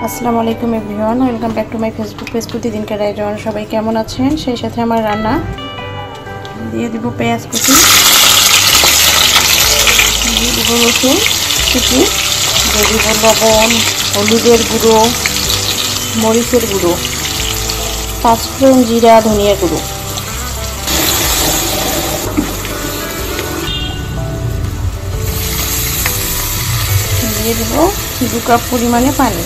আসসালামু আলাইকুম everyone, welcome back to my Facebook page প্রতিদিনকার আয়োজন। সবাই কেমন আছেন? সেই সাথে আমার রান্না দিয়ে দিব পেঁয়াজ কুচি, দিয়ে দিব রসুন কুচি, দিয়ে দিব লবণ, হলুদের গুঁড়ো, মরিচের গুঁড়ো, পাঁচফোড়ন, জিরা, ধনিয়া গুঁড়ো, দিয়ে দেব 2 কাপ পরিমাণে পানি।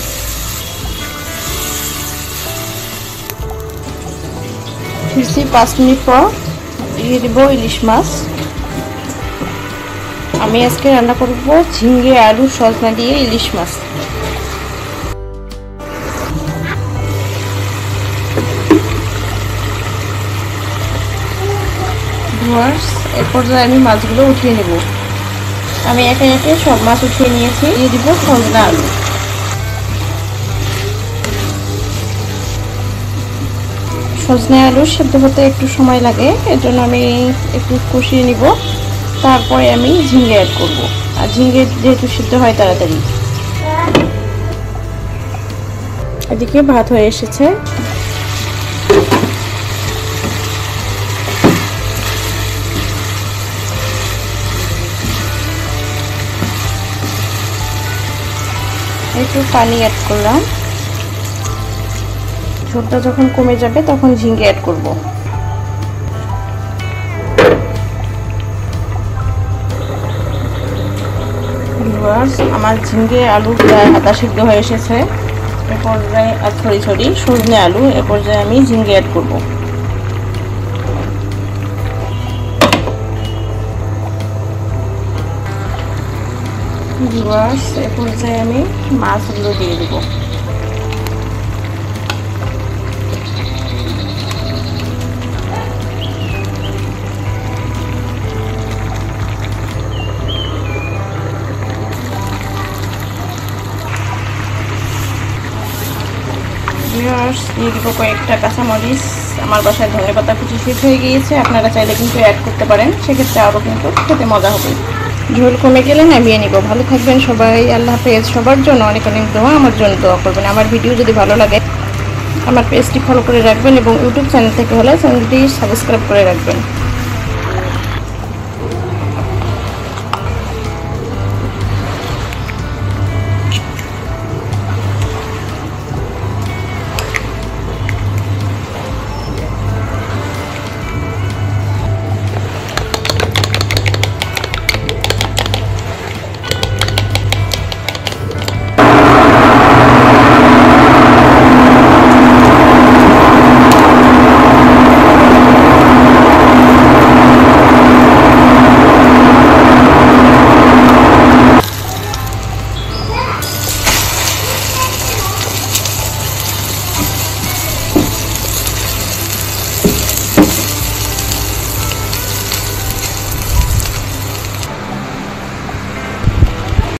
ফিরছি 5 মিনিট পর, দিয়ে দেব ইলিশ মাছ। আমি আজকে রান্না করব ঝিঙ্গে, আলু, সজনা দিয়ে ইলিশ মাছ। এর পর্যায়ে আমি মাছগুলো উঠিয়ে নেব। আমি একে একে সব মাছ উঠিয়ে নিয়েছি। দিয়ে দিব সজনা আলু। সজনে আলু সেদ্ধ হতে একটু সময় লাগে, এর জন্য আমি একটু কষিয়ে নিব। তারপরে আমি ঝিঙ্গে অ্যাড করব, আর ঝিঙ্গে যেহেতু সিদ্ধ হয় তাড়াতাড়ি। এদিকে ভাত হয়ে এসেছে। একটু পানি অ্যাড করলাম। ঝোলটা যখন কমে যাবে তখন ঝিঙ্গে অ্যাড করব। আমার ঝিঙ্গে আলু প্রায় আধা সিদ্ধ হয়ে এসেছে। এ পর্যায়ে সজনে আলু, এ পর্যায়ে আমি ঝিঙ্গে অ্যাড করব। এ পর্যায়ে আমি মাছগুলো দিয়ে দেব। দিয়ে দিব কয়েকটা কাঁচামরিচ। আমার বাসায় ধনেপাতা কুচি শেষ হয়ে গিয়েছে, আপনারা চাইলে কিন্তু অ্যাড করতে পারেন, সেক্ষেত্রে আরও কিন্তু খেতে মজা হবে। ঝোল কমে গেলে নামিয়ে নিব। ভালো থাকবেন সবাই, আল্লাহ হাফেজ। সবার জন্য অনেক অনেক দোয়া, আমার জন্য দোয়া করবেন। আমার ভিডিও যদি ভালো লাগে আমার পেজটি ফলো করে রাখবেন এবং ইউটিউব চ্যানেল থেকে হলে চ্যানেলটি সাবস্ক্রাইব করে রাখবেন।